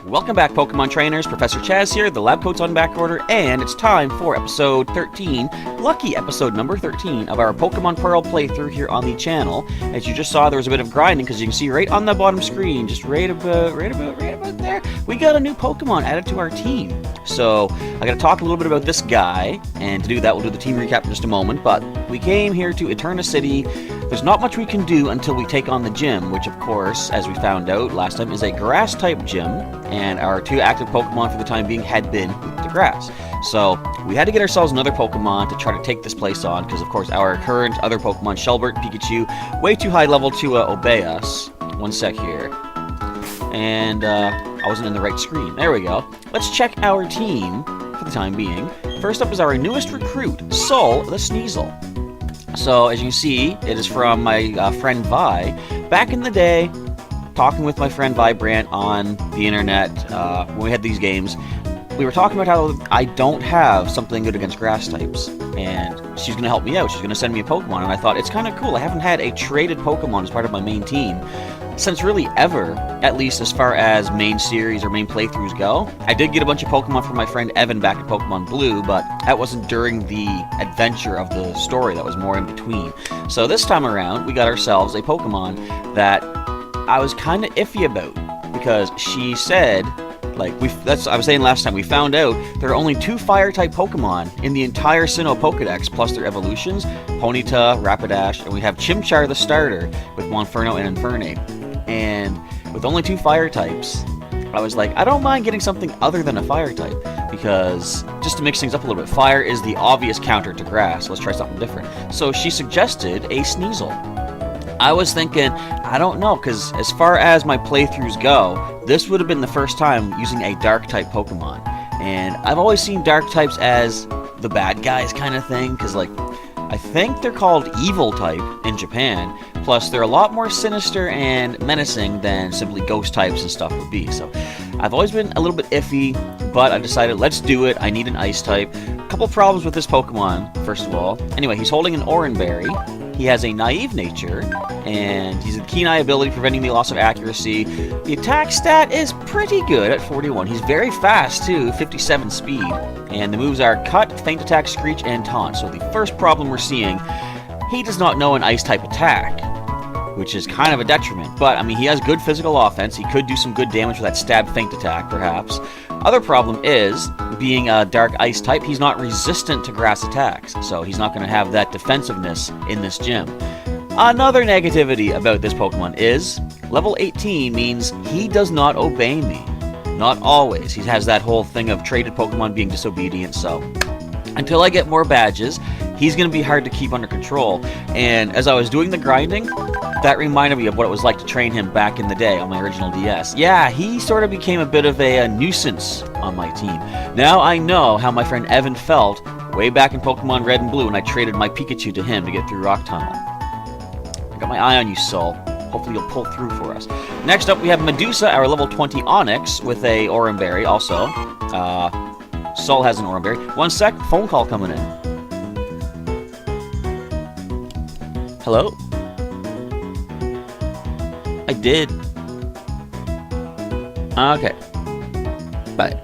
Welcome back, Pokemon Trainers. Professor Chaz here, the lab coat's on back order, and it's time for episode 13, lucky episode number 13 of our Pokemon Pearl playthrough here on the channel. As you just saw, there was a bit of grinding, because you can see right on the bottom screen, just right about there, we got a new Pokemon added to our team. So, I gotta talk a little bit about this guy, and to do that, we'll do the team recap in just a moment, but we came here to Eterna City. There's not much we can do until we take on the gym, which of course, as we found out last time, is a grass-type gym, and our two active Pokemon for the time being had been the grass. So, we had to get ourselves another Pokemon to try to take this place on, because of course our current other Pokemon, Shelbert, Pikachu, way too high level to obey us. One sec here. And, I wasn't in the right screen. There we go. Let's check our team for the time being. First up is our newest recruit, Sol the Sneasel. So, as you can see, it is from my friend Vi. Back in the day, talking with my friend Vibrant on the internet, when we had these games, we were talking about how I don't have something good against grass types, and she's going to help me out. She's going to send me a Pokemon, and I thought, it's kind of cool. I haven't had a traded Pokemon as part of my main team since really ever, at least as far as main series or main playthroughs go. I did get a bunch of Pokemon from my friend Evan back in Pokemon Blue, but that wasn't during the adventure of the story. That was more in between. So this time around, we got ourselves a Pokemon that I was kind of iffy about, because she said, like, I was saying last time, we found out there are only 2 Fire-type Pokemon in the entire Sinnoh Pokedex, plus their evolutions, Ponyta, Rapidash, and we have Chimchar the starter with Monferno and Infernape. And with only 2 Fire types, I was like, I don't mind getting something other than a Fire type, because just to mix things up a little bit, Fire is the obvious counter to Grass. Let's try something different. So she suggested a Sneasel. I was thinking, I don't know, because as far as my playthroughs go, this would have been the first time using a Dark-type Pokemon. And I've always seen Dark types as the bad guys kind of thing, because, like, I think they're called Evil type in Japan, plus they're a lot more sinister and menacing than simply Ghost types and stuff would be. So I've always been a little bit iffy, but I decided, let's do it. I need an Ice type. A couple problems with this Pokemon, first of all. Anyway, he's holding an Oranberry. He has a naive nature, and he's a keen eye ability, preventing the loss of accuracy. The attack stat is pretty good at 41. He's very fast, too, 57 speed. And the moves are Cut, Feint Attack, Screech, and Taunt. So the first problem we're seeing, he does not know an Ice-type attack, which is kind of a detriment. But, I mean, he has good physical offense. He could do some good damage with that Stab Feint Attack, perhaps. Other problem is, being a Dark Ice type, he's not resistant to grass attacks, so he's not going to have that defensiveness in this gym. Another negativity about this Pokemon is, level 18 means he does not obey me. Not always. He has that whole thing of traded Pokemon being disobedient, so until I get more badges, he's going to be hard to keep under control. And as I was doing the grinding, that reminded me of what it was like to train him back in the day on my original DS. Yeah, he sort of became a bit of a nuisance on my team. Now I know how my friend Evan felt way back in Pokemon Red and Blue when I traded my Pikachu to him to get through Rock Tunnel. I got my eye on you, Sol. Hopefully you'll pull through for us. Next up, we have Medusa, our level 20 Onix, with a Oranberry also. Sol has an Oranberry. One sec, phone call coming in. Hello? I did. Okay. Bye.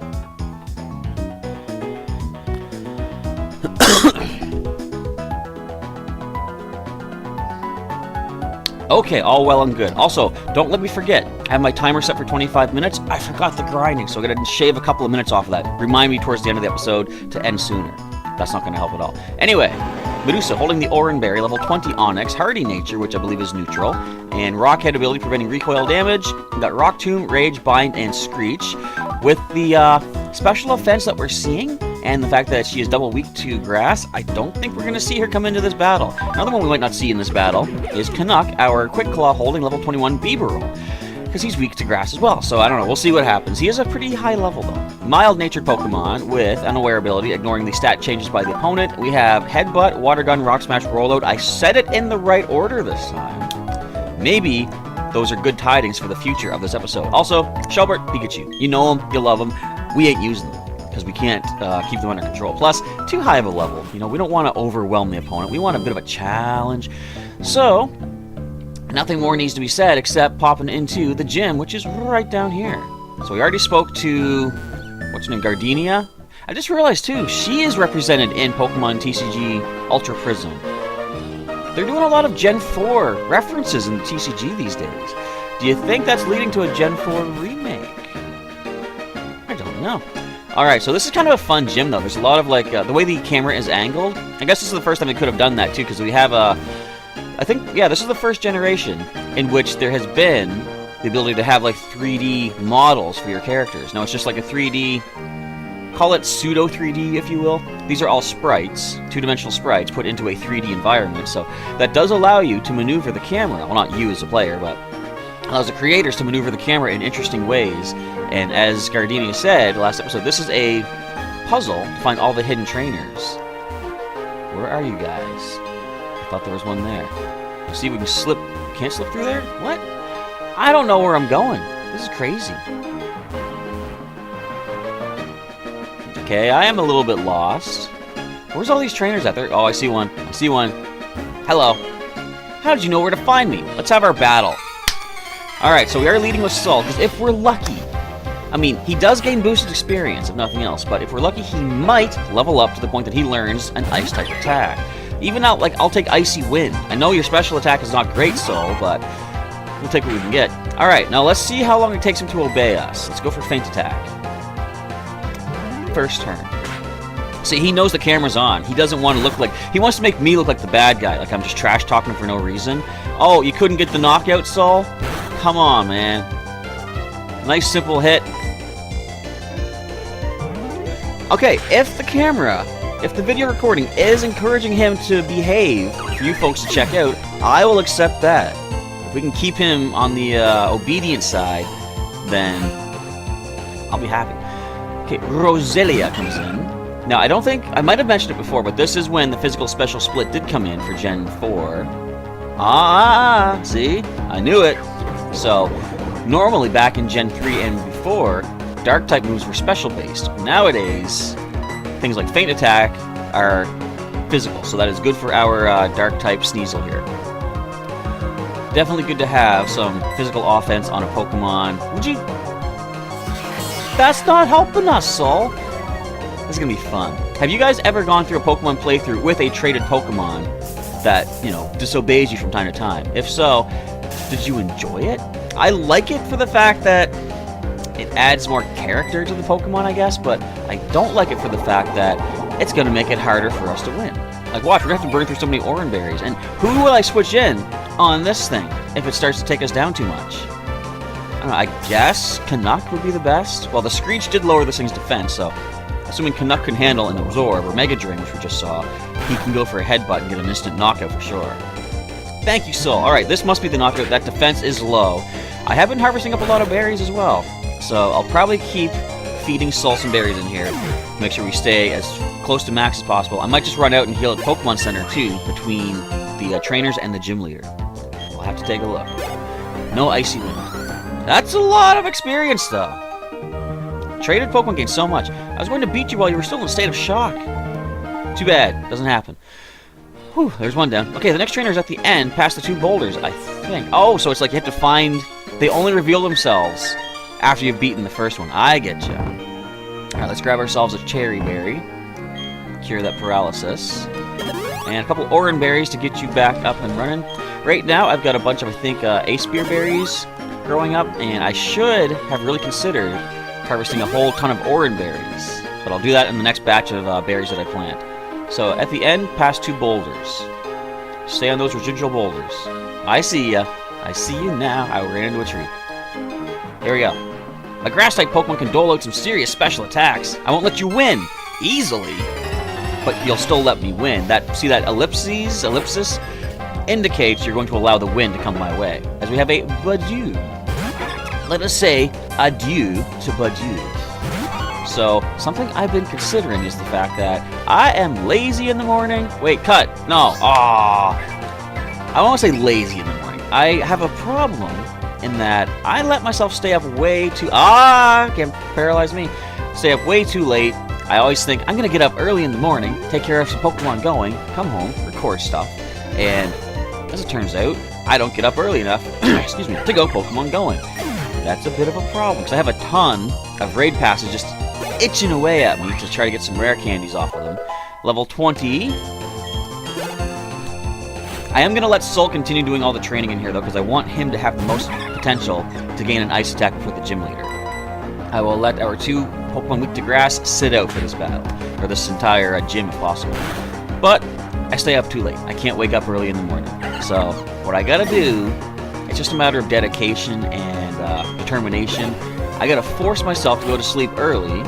Okay, all well and good. Also, don't let me forget, I have my timer set for 25 minutes. I forgot the grinding, so I'm going to shave a couple of minutes off of that. Remind me towards the end of the episode to end sooner. That's not going to help at all. Anyway, Medusa holding the Oranberry, level 20 Onix, Hardy Nature, which I believe is neutral, and Rock Head ability preventing recoil damage. We've got Rock Tomb, Rage, Bind, and Screech. With the special offense that we're seeing, and the fact that she is double weak to grass, I don't think we're going to see her come into this battle. Another one we might not see in this battle is Canuck, our Quick Claw holding level 21 Bibarel, because he's weak to grass as well. So I don't know, we'll see what happens. He is a pretty high level though. Mild-natured Pokemon with Unaware ability, ignoring the stat changes by the opponent. We have Headbutt, Water Gun, Rock Smash, Rollout. I said it in the right order this time. Maybe those are good tidings for the future of this episode. Also, Shelbert, Pikachu. You know them, you love them. We ain't using them, because we can't keep them under control. Plus, too high of a level. You know, we don't want to overwhelm the opponent. We want a bit of a challenge. So, nothing more needs to be said except popping into the gym, which is right down here. So we already spoke to, what's her name, Gardenia? I just realized too, she is represented in Pokemon TCG Ultra Prism. They're doing a lot of Gen 4 references in the TCG these days. Do you think that's leading to a Gen 4 remake? I don't know. Alright, so this is kind of a fun gym though. There's a lot of like, the way the camera is angled. I guess this is the first time they could have done that too, because we have a... I think, yeah, this is the first generation in which there has been the ability to have like 3D models for your characters. Now it's just like a 3D... Call it pseudo 3D, if you will. These are all sprites, two-dimensional sprites, put into a 3D environment. So that does allow you to maneuver the camera. Well, not you as a player, but allows the creators to maneuver the camera in interesting ways. And as Gardenia said last episode, this is a puzzle to find all the hidden trainers. Where are you guys? I thought there was one there. See if we can slip. Can't slip through there? What? I don't know where I'm going. This is crazy. Okay, I am a little bit lost. Where's all these trainers at there? Oh, I see one. I see one. Hello. How did you know where to find me? Let's have our battle. Alright, so we are leading with Sol, because if we're lucky, I mean, he does gain boosted experience, if nothing else, but if we're lucky, he might level up to the point that he learns an Ice-type attack. Even now, like, I'll take Icy Wind. I know your special attack is not great, Sol, but we'll take what we can get. Alright, now let's see how long it takes him to obey us. Let's go for Feint Attack. First turn. See, he knows the camera's on. He doesn't want to look like... He wants to make me look like the bad guy, like I'm just trash-talking him for no reason. Oh, you couldn't get the knockout, Sol? Come on, man. Nice, simple hit. Okay, if the camera, if the video recording is encouraging him to behave for you folks to check out, I will accept that. If we can keep him on the obedient side, then I'll be happy. Okay, Roselia comes in. Now, I don't think... I might have mentioned it before, but this is when the physical special split did come in for Gen 4. See? I knew it. So, normally back in Gen 3 and before, Dark-type moves were special-based. Nowadays, things like Feint Attack are physical, so that is good for our Dark-type Sneasel here. Definitely good to have some physical offense on a Pokemon. Would you... That's not helping us, Sol. This is going to be fun. Have you guys ever gone through a Pokemon playthrough with a traded Pokemon that, you know, disobeys you from time to time? If so, did you enjoy it? I like it for the fact that it adds more character to the Pokemon, I guess, but I don't like it for the fact that it's going to make it harder for us to win. Like, watch, we're going to have to burn through so many Oran Berries, and who will I switch in on this thing if it starts to take us down too much? I don't know, I guess Canuck would be the best. Well, the Screech did lower this thing's defense, so assuming Canuck can handle an Absorb or Mega Drain, which we just saw, he can go for a Headbutt and get an instant knockout for sure. Thank you, Sol. Alright, this must be the knockout. That defense is low. I have been harvesting up a lot of berries as well, so I'll probably keep feeding Sol some berries in here to make sure we stay as close to max as possible. I might just run out and heal at Pokemon Center, too, between the trainers and the gym leader. We'll have to take a look. No Icy Wind. That's a lot of experience, though. Traded Pokemon gain so much. I was going to beat you while you were still in a state of shock. Too bad. Doesn't happen. Whew, there's one down. Okay, the next trainer is at the end, past the two boulders, I think. Oh, so it's like you have to find... They only reveal themselves after you've beaten the first one. I get you. Alright, let's grab ourselves a Cherry Berry. Cure that paralysis. And a couple Oran Berries to get you back up and running. Right now, I've got a bunch of, I think, Ace Spear Berries growing up, and I should have really considered harvesting a whole ton of Oran Berries. But I'll do that in the next batch of berries that I plant. So, at the end, past two boulders. Stay on those residual boulders. I see ya. I see you now. I ran into a tree. Here we go. A Grass-type Pokemon can dole out some serious special attacks. I won't let you win easily, but you'll still let me win. See that ellipsis indicates you're going to allow the wind to come my way. As we have a Badiou. Let us say adieu to Badiou. So, something I've been considering is the fact that I am lazy in the morning. Wait, cut. No. I don't want to say lazy in the morning. I have a problem in that I let myself stay up way too... Can't paralyze me. Stay up way too late. I always think, I'm going to get up early in the morning, take care of some Pokemon going, come home, record stuff, and as it turns out, I don't get up early enough, excuse me, to go Pokemon going. That's a bit of a problem, because I have a ton of raid passes just itching away at me to try to get some rare candies off of them. Level 20. I am going to let Sol continue doing all the training in here, though, because I want him to have the most potential to gain an ice attack before the gym leader. I will let our 2 Pokemon weak to grass sit out for this battle, or this entire gym if possible. But I stay up too late. I can't wake up early in the morning. So what I gotta do, it's just a matter of dedication and determination. I gotta force myself to go to sleep early,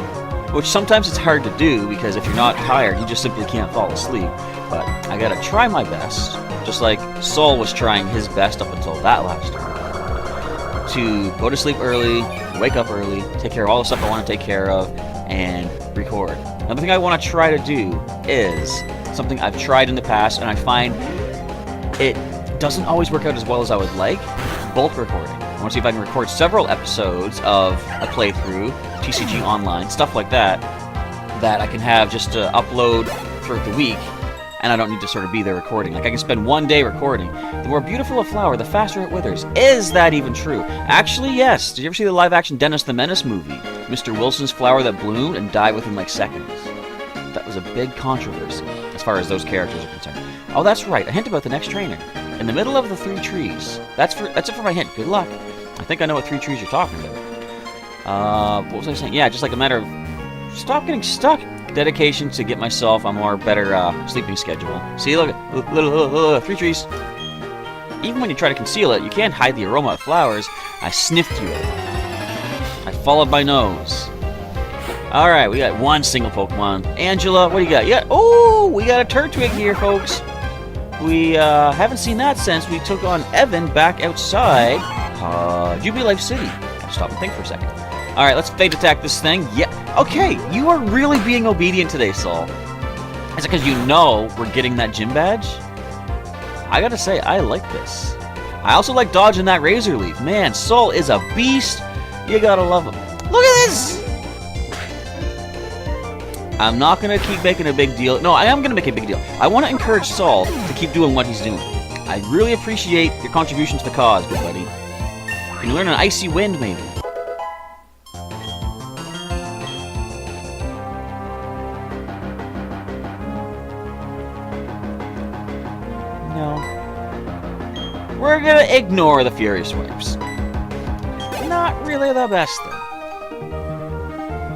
which sometimes it's hard to do because if you're not tired, you just simply can't fall asleep. But I gotta try my best, just like Sol was trying his best up until that last time, to go to sleep early, wake up early, take care of all the stuff I want to take care of, and record. Another thing I want to try to do is something I've tried in the past, and I find it doesn't always work out as well as I would like: bulk recording. I want to see if I can record several episodes of a playthrough, TCG Online, stuff like that, that I can have just to upload throughout the week, and I don't need to sort of be there recording. Like, I can spend one day recording. The more beautiful a flower, the faster it withers. Is that even true? Actually, yes. Did you ever see the live-action Dennis the Menace movie? Mr. Wilson's flower that bloomed and died within, like, seconds. That was a big controversy, as far as those characters are concerned. Oh, that's right. A hint about the next trainer. In the middle of the 3 trees. That's it for my hint. Good luck. I think I know what 3 trees you're talking about. What was I saying? Yeah, just like a matter of stop getting stuck. Dedication to get myself a more better sleeping schedule. See, look, 3 trees. Even when you try to conceal it, you can't hide the aroma of flowers. I sniffed you. I followed my nose. All right, we got 1 single Pokemon. Angela, what do you got? Yeah, oh, we got a Turtwig here, folks. We haven't seen that since we took on Evan back outside Jubilife City. I'll stop and think for a second. All right, let's Fate Attack this thing. Yeah. Okay, you are really being obedient today, Sol. Is it because you know we're getting that gym badge? I gotta say, I like this. I also like dodging that Razor Leaf. Man, Sol is a beast. You gotta love him. Look at this! I'm not gonna keep making a big deal. No, I am gonna make a big deal. I want to encourage Sol to keep doing what he's doing. I really appreciate your contribution to the cause, good buddy. Can you learn an Icy Wind, maybe? We're gonna ignore the Furious Swipes. Not really the best, though.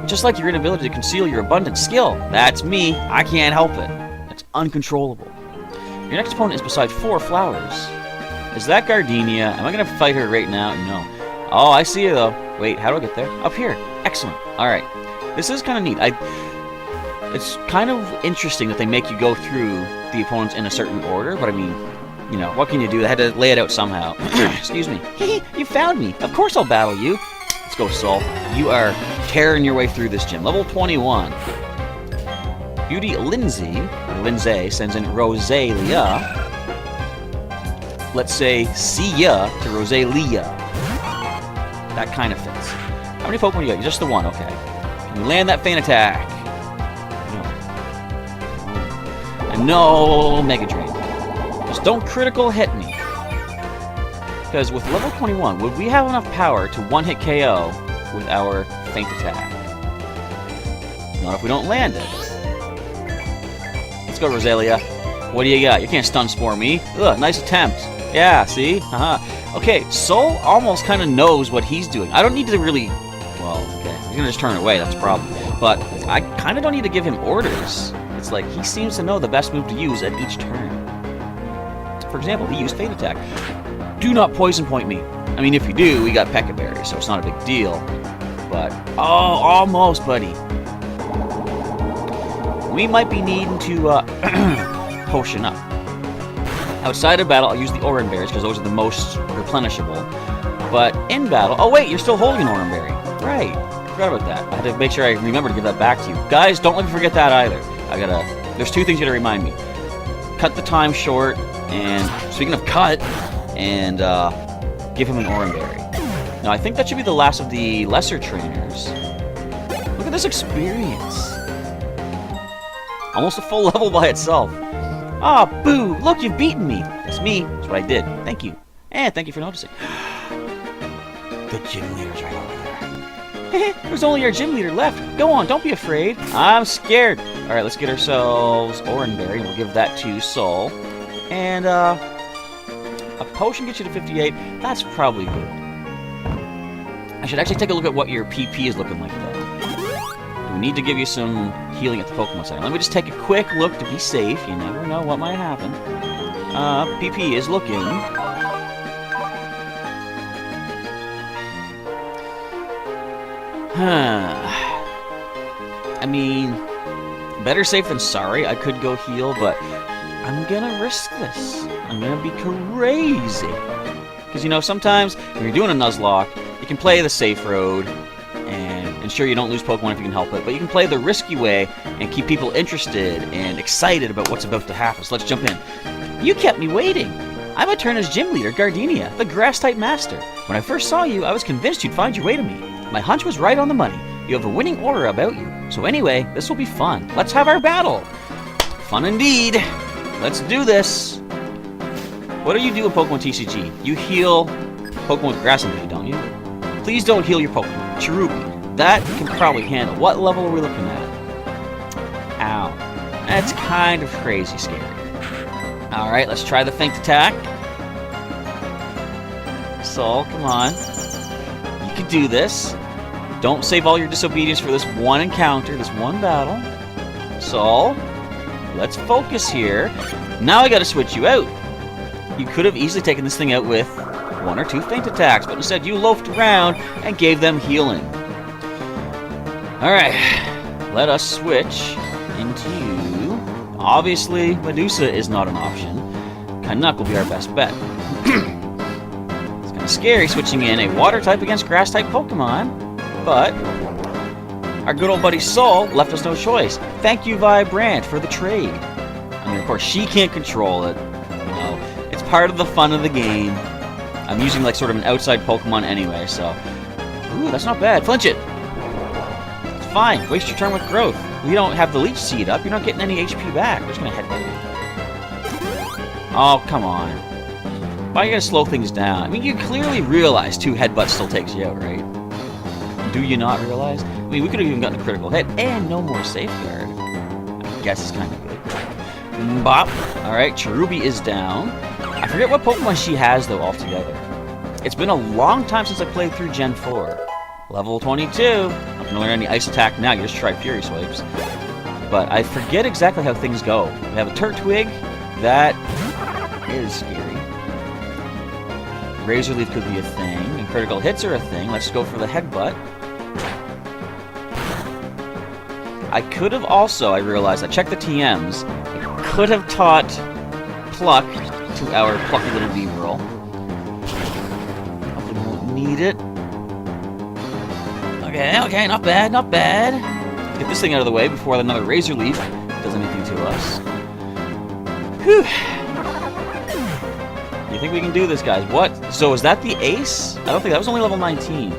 Just like your inability to conceal your abundant skill. That's me. I can't help it. It's uncontrollable. Your next opponent is beside 4 flowers. Is that Gardenia? Am I gonna fight her right now? No. Oh, I see you, though. Wait, how do I get there? Up here. Excellent. Alright. This is kind of neat. It's kind of interesting that they make you go through the opponents in a certain order, but I mean, you know, what can you do? They had to lay it out somehow. Excuse me. You found me. Of course I'll battle you. Let's go, Sol. You are tearing your way through this gym. Level 21. Beauty Lindsay sends in Rosalia. Let's say see ya to Rosalia. That kind of fits. How many Pokemon you got? Just the 1, okay. Can you land that Feint Attack? No. And no Mega Drain. Just don't critical hit me. Because with level 21, would we have enough power to one-hit KO with our Feint Attack? Not if we don't land it. Let's go, Rosalia. What do you got? You can't Stun Spore me. Ugh, nice attempt. Yeah, see? Haha. Okay, Sol almost kind of knows what he's doing. I don't need to really... Well, okay. He's going to just turn it away. That's a problem. But I kind of don't need to give him orders. It's like he seems to know the best move to use at each turn. For example, he used Feint Attack. Do not Poison Point me. I mean, if you do, we got Pekka Berry, so it's not a big deal. But, oh, almost, buddy. We might be needing to potion up. Outside of battle, I'll use the Oran Berries, because those are the most replenishable. But in battle... Oh, wait, you're still holding an Oran Berry. Right. I forgot about that. I had to make sure I remember to give that back to you. Guys, don't let me forget that either. There's 2 things you gotta remind me. Cut the time short, and speaking of cut, and give him an Oran Berry. Now, I think that should be the last of the lesser trainers. Look at this experience. Almost a full level by itself. Ah, boo! Look, you've beaten me. That's me. That's what I did. Thank you. And thank you for noticing. The gym leader's right over there. There's only our gym leader left. Go on, don't be afraid. I'm scared. Alright, let's get ourselves Oranberry. We'll give that to Sol. And, a potion gets you to 58. That's probably good. I should actually take a look at what your PP is looking like, though. We need to give you some healing at the Pokemon Center. Let me just take a quick look to be safe. You never know what might happen. PP is looking... I mean, better safe than sorry. I could go heal, but I'm gonna risk this. I'm gonna be crazy. Because, you know, sometimes when you're doing a Nuzlocke, you can play the safe road and ensure you don't lose Pokemon if you can help it, but you can play the risky way and keep people interested and excited about what's about to happen. So let's jump in. You kept me waiting. I'm a turn as gym leader, Gardenia, the grass-type master. When I first saw you, I was convinced you'd find your way to me. My hunch was right on the money. You have a winning aura about you. So anyway, this will be fun. Let's have our battle. Fun indeed. Let's do this. What do you do in Pokemon TCG? You heal Pokemon with grass energy, don't you? Please don't heal your Pokemon. Cherubi. That can probably handle. What level are we looking at? Ow. That's kind of crazy scary. Alright, let's try the feint attack. Sol, come on. You can do this. Don't save all your disobedience for this one encounter, this one battle. Sol, let's focus here. Now I gotta switch you out. You could have easily taken this thing out with 1 or 2 feint attacks, but instead you loafed around and gave them healing. Alright, let us switch into you. Obviously, Medusa is not an option. Canuck will be our best bet. It's kind of scary switching in a water type against grass type Pokemon, but our good old buddy Sol left us no choice. Thank you, Vibrant, for the trade. I mean, of course, she can't control it. You know, it's part of the fun of the game. I'm using like sort of an outside Pokemon anyway, so... Ooh, that's not bad. Flinch it! It's fine. Waste your turn with growth. We don't have the Leech Seed up. You're not getting any HP back. We're just gonna headbutt you. Oh, come on. Why you gotta slow things down? I mean, you clearly realize 2 headbutts still takes you out, right? Do you not realize? I mean, we could have even gotten a critical hit and no more safeguard. I guess it's kind of good. Bop. Alright, Cherubi is down. I forget what Pokemon she has, though, altogether. It's been a long time since I played through Gen 4. Level 22. I'm not going to learn any Ice Attack now. You just try Fury Swipes. But I forget exactly how things go. We have a Turtwig. That is scary. Razor Leaf could be a thing. And critical hits are a thing. Let's go for the Headbutt. I could have also, I realized, I checked the TMs. I could have taught Pluck to our plucky little Beaverl. Hopefully we won't need it. Okay, not bad, not bad. Let's get this thing out of the way before another Razor Leaf does anything to us. Whew. You think we can do this, guys? What? So is that the ace? I don't think that was only level 19.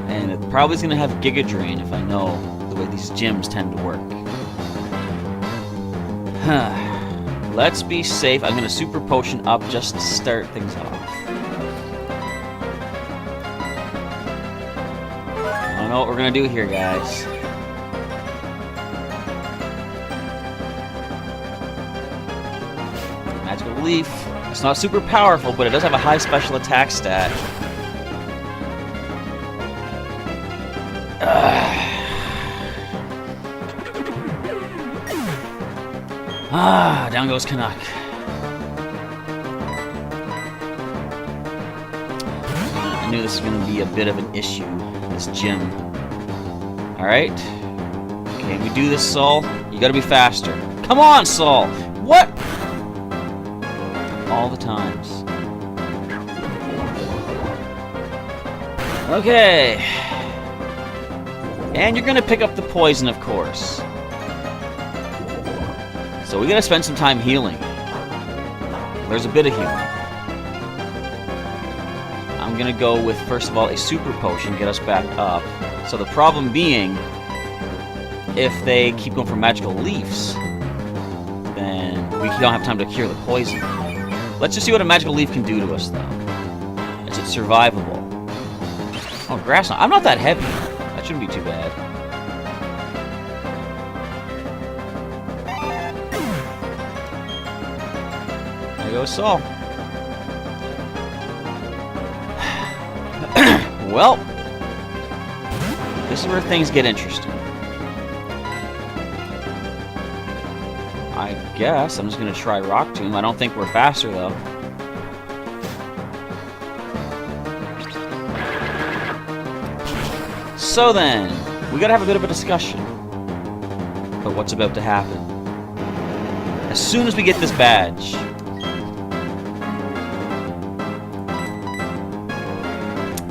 And it probably is going to have Giga Drain if I know the way these gyms tend to work. Let's be safe. I'm going to Super Potion up just to start things off. I don't know what we're going to do here, guys. Magical Leaf. It's not super powerful, but it does have a high special attack stat. Down goes Canuck. I knew this was going to be a bit of an issue, this gym. Alright. Okay, we do this, Sol. You gotta be faster. Come on, Sol! What? All the times. Okay. And you're gonna pick up the poison, of course. So we gotta spend some time healing. There's a bit of healing. I'm gonna go with, first of all, a super potion, get us back up. So the problem being, if they keep going for magical leaves, then we don't have time to cure the poison. Let's just see what a magical leaf can do to us, though. Is it survivable? Oh, grass. I'm not that heavy. That shouldn't be too bad. There goes Saul. Well, this is where things get interesting. I guess I'm just going to try Rock Tomb. I don't think we're faster, though. So then, we got to have a bit of a discussion about what's about to happen. As soon as we get this badge,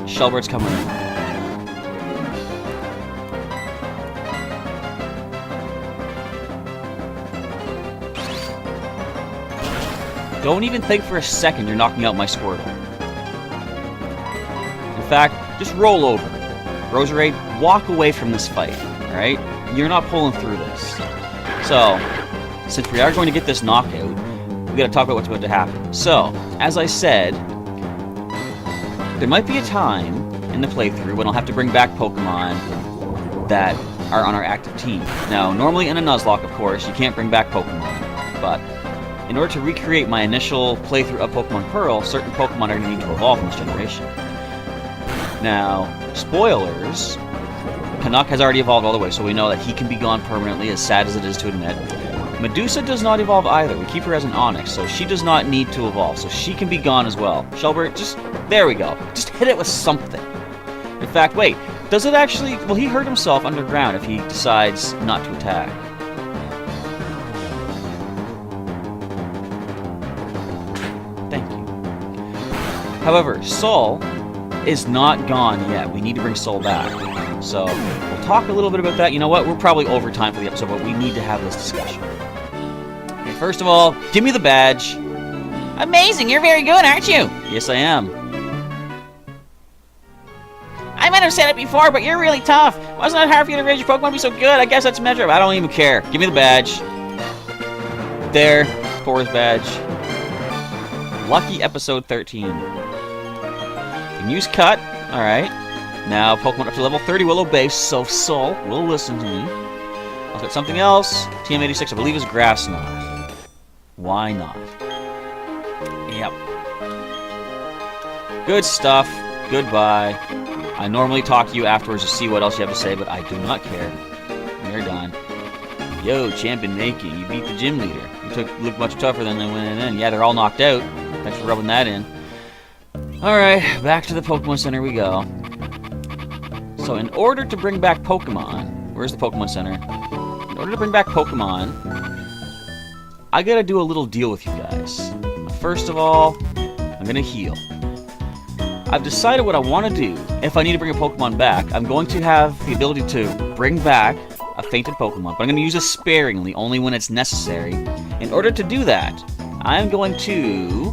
Shelbird's coming in. Don't even think for a second you're knocking out my Squirtle. In fact, just roll over. Roserade, walk away from this fight, alright? You're not pulling through this. So, since we are going to get this knockout, we gotta talk about what's about to happen. So, as I said, there might be a time in the playthrough when I'll have to bring back Pokemon that are on our active team. Now, normally in a Nuzlocke, of course, you can't bring back Pokemon, but in order to recreate my initial playthrough of Pokemon Pearl, certain Pokemon are going to need to evolve in this generation. Now, spoilers, Canuck has already evolved all the way, so we know that he can be gone permanently, as sad as it is to admit. Medusa does not evolve either. We keep her as an Onyx, so she does not need to evolve, so she can be gone as well. Shelbert, just... there we go. Just hit it with something. In fact, wait, does it actually... will he hurt himself underground if he decides not to attack? Thank you. However, Sol is not gone yet. We need to bring Sol back. So, we'll talk a little bit about that. You know what? We're probably over time for the episode, but we need to have this discussion. Okay, first of all, give me the badge. Amazing! You're very good, aren't you? Yes, I am. I might have said it before, but you're really tough. Wasn't it hard for you to raise your Pokemon to be so good? I guess that's measure. I don't even care. Give me the badge. There. Core's badge. Lucky episode 13. Can use cut. Alright. Now, Pokemon up to level 30 will obey, so Sol will listen to me. I'll get something else. TM86, I believe, is Grass Knot. Why not? Yep. Good stuff. Goodbye. I normally talk to you afterwards to see what else you have to say, but I do not care. You're done. Yo, Champion Naked, you beat the gym leader. You looked much tougher than they went in. Yeah, they're all knocked out. Thanks for rubbing that in. Alright, back to the Pokemon Center we go. So in order to bring back Pokemon... where's the Pokemon Center? In order to bring back Pokemon, I gotta do a little deal with you guys. First of all, I'm gonna heal. I've decided what I want to do. If I need to bring a Pokemon back, I'm going to have the ability to bring back a fainted Pokemon, but I'm going to use it sparingly, only when it's necessary. In order to do that, I'm going to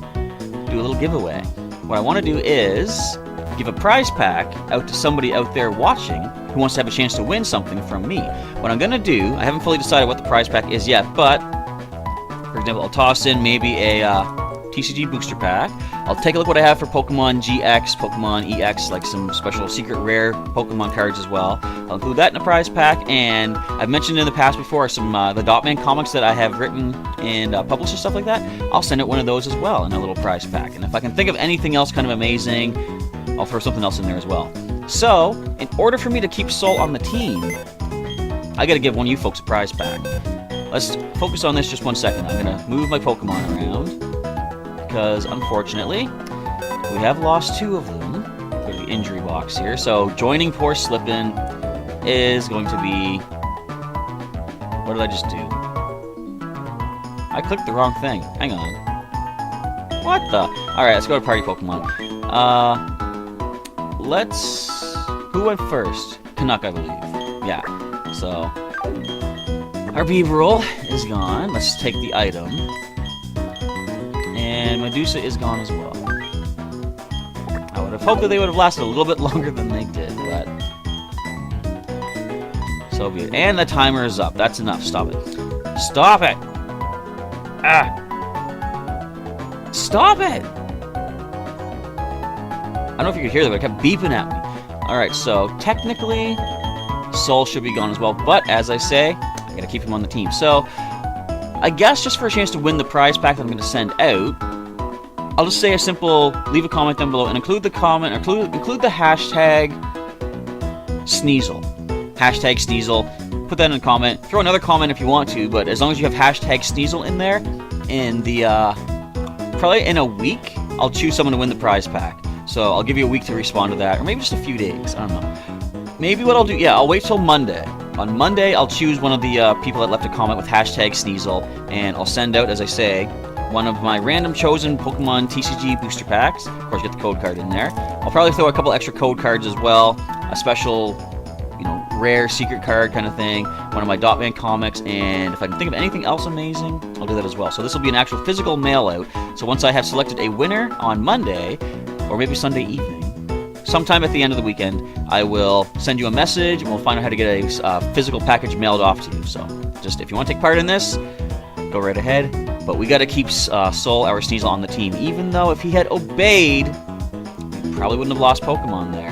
do a little giveaway. What I want to do is give a prize pack out to somebody out there watching who wants to have a chance to win something from me. What I'm going to do, I haven't fully decided what the prize pack is yet, but, for example, I'll toss in maybe a TCG booster pack. I'll take a look what I have for Pokemon GX, Pokemon EX, like some special secret rare Pokemon cards as well. I'll include that in a prize pack, and I've mentioned in the past before some the Dotman comics that I have written and published and stuff like that. I'll send out one of those as well in a little prize pack. And if I can think of anything else kind of amazing, I'll throw something else in there as well. So, in order for me to keep Sol on the team, I gotta give one of you folks a prize pack. Let's focus on this just 1 second. I'm gonna move my Pokemon around, because unfortunately, we have lost 2 of them. Go to the injury box here. So joining poor Slippin is going to be... what did I just do? I clicked the wrong thing. Hang on. What the? Alright, let's go to Party Pokemon. Let's... who went first? Canuck, I believe. Yeah. So... our Beaverol is gone. Let's take the item. And Medusa is gone as well. I would would have hoped that they would have lasted a little bit longer than they did, but so be it. And the timer is up. That's enough. Stop it. Stop it! Ah! Stop it! I don't know if you could hear that, but it kept beeping at me. Alright, so technically, Soul should be gone as well, but as I say, I gotta keep him on the team. So, I guess just for a chance to win the prize pack that I'm gonna send out, I'll just say a simple, leave a comment down below and include the comment, include the hashtag Sneasel. Hashtag Sneasel. Put that in a comment. Throw another comment if you want to, but as long as you have hashtag Sneasel in there, in the, probably in a week, I'll choose someone to win the prize pack. So I'll give you a week to respond to that, or maybe just a few days. I don't know. Maybe what I'll do, yeah, I'll wait till Monday. On Monday, I'll choose one of the people that left a comment with hashtag Sneasel, and I'll send out, as I say, one of my random chosen Pokemon TCG booster packs. Of course, get the code card in there. I'll probably throw a couple extra code cards as well. A special, you know, rare secret card kind of thing. One of my Dotman comics, and if I can think of anything else amazing, I'll do that as well. So this will be an actual physical mail out. So once I have selected a winner on Monday, or maybe Sunday evening, sometime at the end of the weekend, I will send you a message and we'll find out how to get a physical package mailed off to you. So just if you want to take part in this, go right ahead. But we got to keep Soul, our Sneasel, on the team, even though if he had obeyed, we probably wouldn't have lost Pokemon there.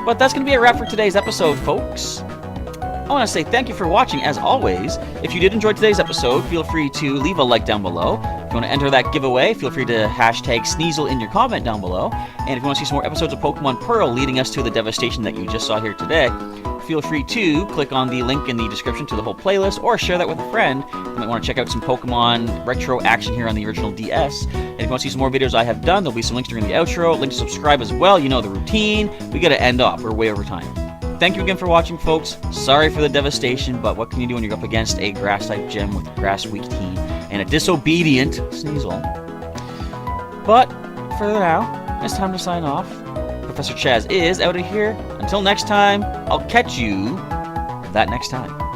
But that's going to be a wrap for today's episode, folks. I want to say thank you for watching, as always. If you did enjoy today's episode, feel free to leave a like down below. If you want to enter that giveaway, feel free to hashtag Sneasel in your comment down below. And if you want to see some more episodes of Pokemon Pearl leading us to the devastation that you just saw here today, feel free to click on the link in the description to the whole playlist, or share that with a friend who might want to check out some Pokemon retro action here on the original DS. And if you want to see some more videos I have done, there'll be some links during the outro, link to subscribe as well. You know the routine. We got to end off. We're way over time. Thank you again for watching, folks. Sorry for the devastation, but what can you do when you're up against a Grass-type gym with a Grass-weak team and a disobedient Sneasel? But, for now, it's time to sign off. Professor Chaz is out of here. Until next time, I'll catch you that next time.